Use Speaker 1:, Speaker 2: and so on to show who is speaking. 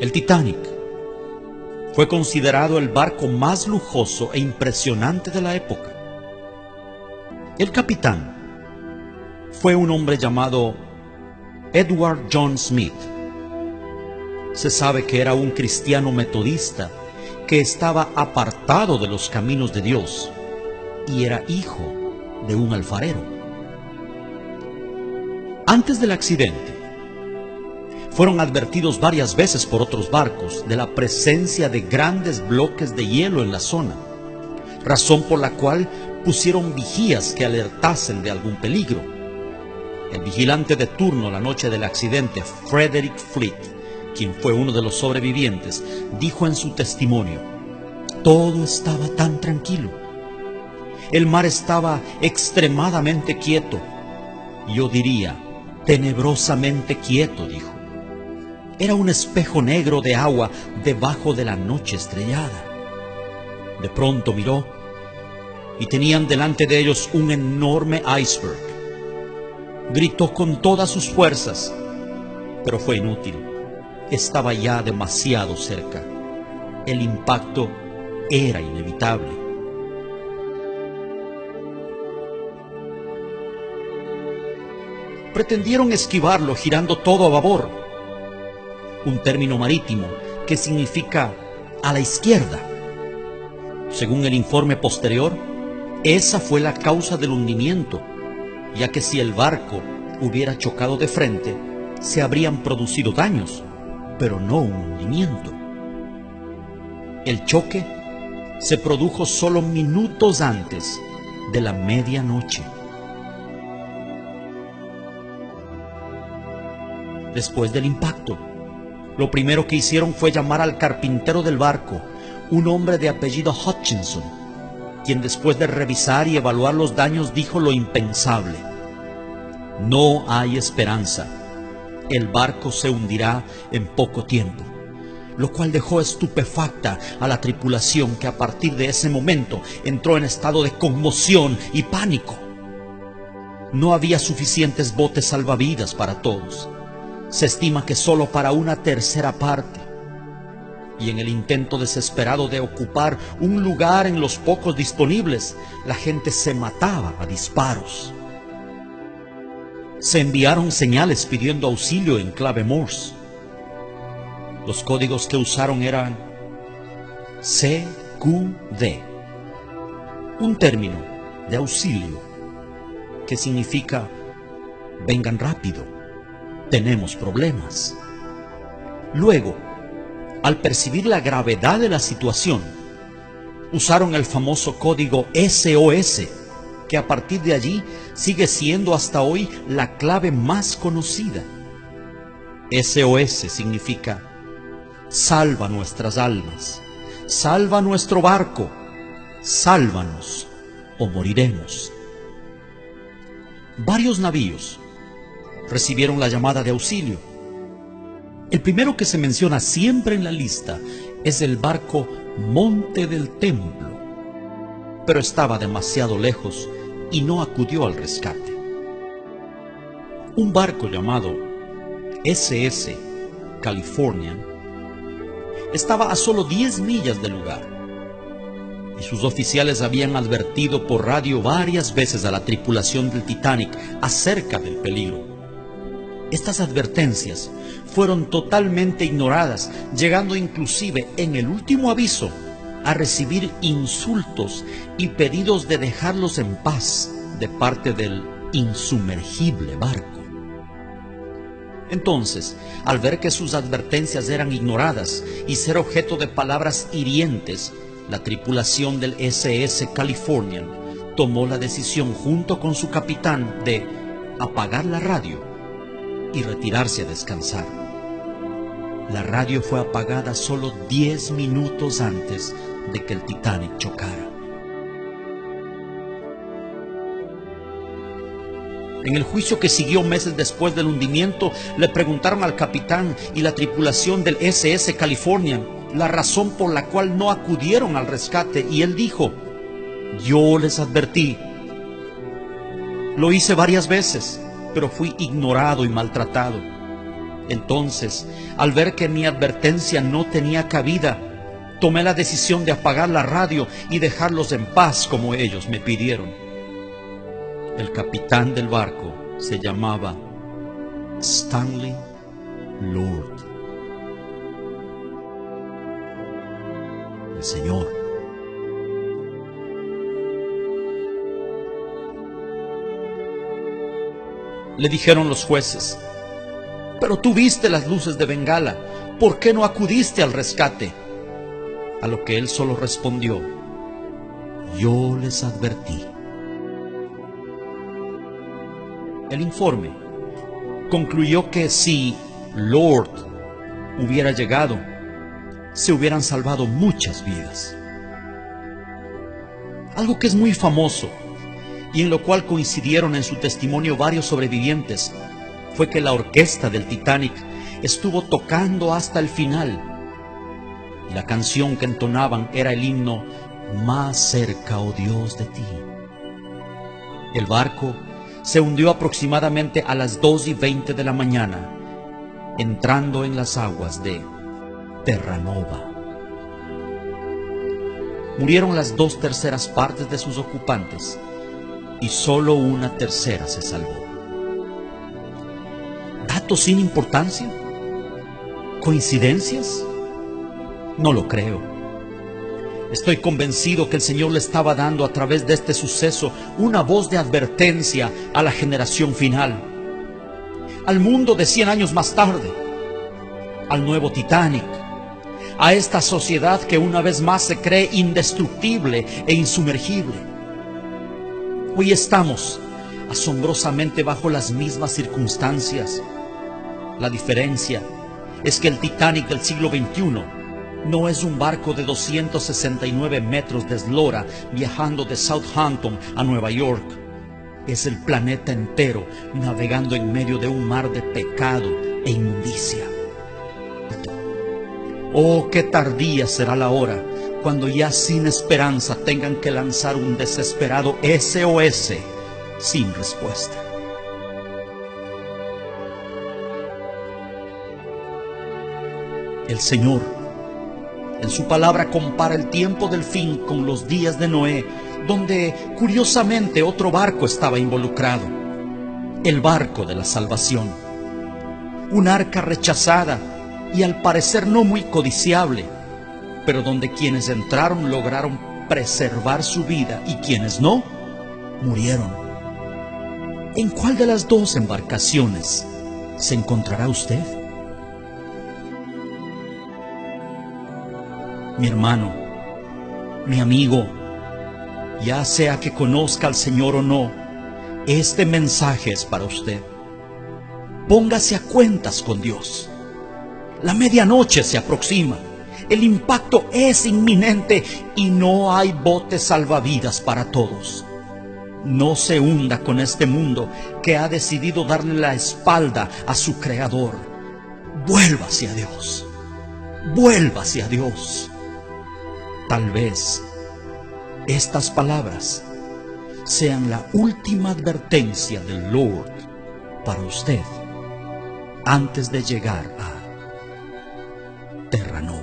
Speaker 1: El Titanic fue considerado el barco más lujoso e impresionante de la época. El capitán fue un hombre llamado Edward John Smith. Se sabe que era un cristiano metodista que estaba apartado de los caminos de Dios y era hijo de un alfarero. Antes del accidente, fueron advertidos varias veces por otros barcos de la presencia de grandes bloques de hielo en la zona, razón por la cual pusieron vigías que alertasen de algún peligro. El vigilante de turno la noche del accidente, Frederick Fleet, quien fue uno de los sobrevivientes, dijo en su testimonio: todo estaba tan tranquilo. El mar estaba extremadamente quieto. Yo diría, tenebrosamente quieto, dijo. Era un espejo negro de agua debajo de la noche estrellada. De pronto miró y tenían delante de ellos un enorme iceberg. Gritó con todas sus fuerzas, pero fue inútil. Estaba ya demasiado cerca. El impacto era inevitable. Pretendieron esquivarlo girando todo a babor, un término marítimo que significa a la izquierda. Según el informe posterior, esa fue la causa del hundimiento, ya que si el barco hubiera chocado de frente, se habrían producido daños, pero no un hundimiento. El choque se produjo solo minutos antes de la medianoche. Después del impacto, lo primero que hicieron fue llamar al carpintero del barco, un hombre de apellido Hutchinson, quien después de revisar y evaluar los daños dijo lo impensable: no hay esperanza, el barco se hundirá en poco tiempo, lo cual dejó estupefacta a la tripulación, que a partir de ese momento entró en estado de conmoción y pánico. No había suficientes botes salvavidas para todos. Se estima que solo para una tercera parte. Y en el intento desesperado de ocupar un lugar en los pocos disponibles, la gente se mataba a disparos. Se enviaron señales pidiendo auxilio en clave Morse. Los códigos que usaron eran CQD, un término de auxilio que significa vengan rápido, tenemos problemas. Luego, al percibir la gravedad de la situación, usaron el famoso código SOS, que a partir de allí sigue siendo hasta hoy la clave más conocida. SOS significa salva nuestras almas, salva nuestro barco, sálvanos o moriremos. Varios navíos recibieron la llamada de auxilio. El primero que se menciona siempre en la lista es el barco Monte del Templo, pero estaba demasiado lejos y no acudió al rescate. Un barco llamado SS Californian estaba a solo 10 millas del lugar, y sus oficiales habían advertido por radio varias veces a la tripulación del Titanic acerca del peligro. Estas advertencias fueron totalmente ignoradas, llegando inclusive en el último aviso a recibir insultos y pedidos de dejarlos en paz de parte del insumergible barco. Entonces, al ver que sus advertencias eran ignoradas y ser objeto de palabras hirientes, la tripulación del SS Californian tomó la decisión junto con su capitán de apagar la radio y retirarse a descansar. La radio fue apagada solo 10 minutos antes de que el Titanic chocara. En el juicio que siguió meses después del hundimiento, le preguntaron al capitán y la tripulación del SS Californian la razón por la cual no acudieron al rescate, y él dijo: yo les advertí. Lo hice varias veces, pero fui ignorado y maltratado. Entonces, al ver que mi advertencia no tenía cabida, tomé la decisión de apagar la radio y dejarlos en paz como ellos me pidieron. El capitán del barco se llamaba Stanley Lord. El Señor le dijeron los jueces: pero tú viste las luces de Bengala, ¿por qué no acudiste al rescate? A lo que él solo respondió: yo les advertí. El informe concluyó que si Lord hubiera llegado, se hubieran salvado muchas vidas. Algo que es muy famoso y en lo cual coincidieron en su testimonio varios sobrevivientes fue que la orquesta del Titanic estuvo tocando hasta el final. Y la canción que entonaban era el himno Más cerca, oh Dios, de ti. El barco se hundió aproximadamente a las 2:20 de la mañana, entrando en las aguas de Terranova. Murieron las 2/3 partes de sus ocupantes y solo 1/3 se salvó. ¿Datos sin importancia? ¿Coincidencias? No lo creo. Estoy convencido que el Señor le estaba dando a través de este suceso una voz de advertencia a la generación final, al mundo de 100 años más tarde, al nuevo Titanic, a esta sociedad que una vez más se cree indestructible e insumergible. Hoy estamos asombrosamente bajo las mismas circunstancias. La diferencia es que el Titanic del siglo XXI no es un barco de 269 metros de eslora viajando de Southampton a Nueva York. Es el planeta entero navegando en medio de un mar de pecado e inmundicia. Oh, qué tardía será la hora cuando ya sin esperanza tengan que lanzar un desesperado SOS sin respuesta. El Señor, en su palabra, compara el tiempo del fin con los días de Noé, donde curiosamente otro barco estaba involucrado, el barco de la salvación. Un arca rechazada y al parecer no muy codiciable, pero donde quienes entraron lograron preservar su vida y quienes no, murieron. ¿En cuál de las dos embarcaciones se encontrará usted? Mi hermano, mi amigo, ya sea que conozca al Señor o no, este mensaje es para usted. Póngase a cuentas con Dios. La medianoche se aproxima, el impacto es inminente y no hay botes salvavidas para todos. No se hunda con este mundo que ha decidido darle la espalda a su Creador. Vuélvase a Dios, vuélvase a Dios. Tal vez estas palabras sean la última advertencia del Lord para usted antes de llegar a Terranova.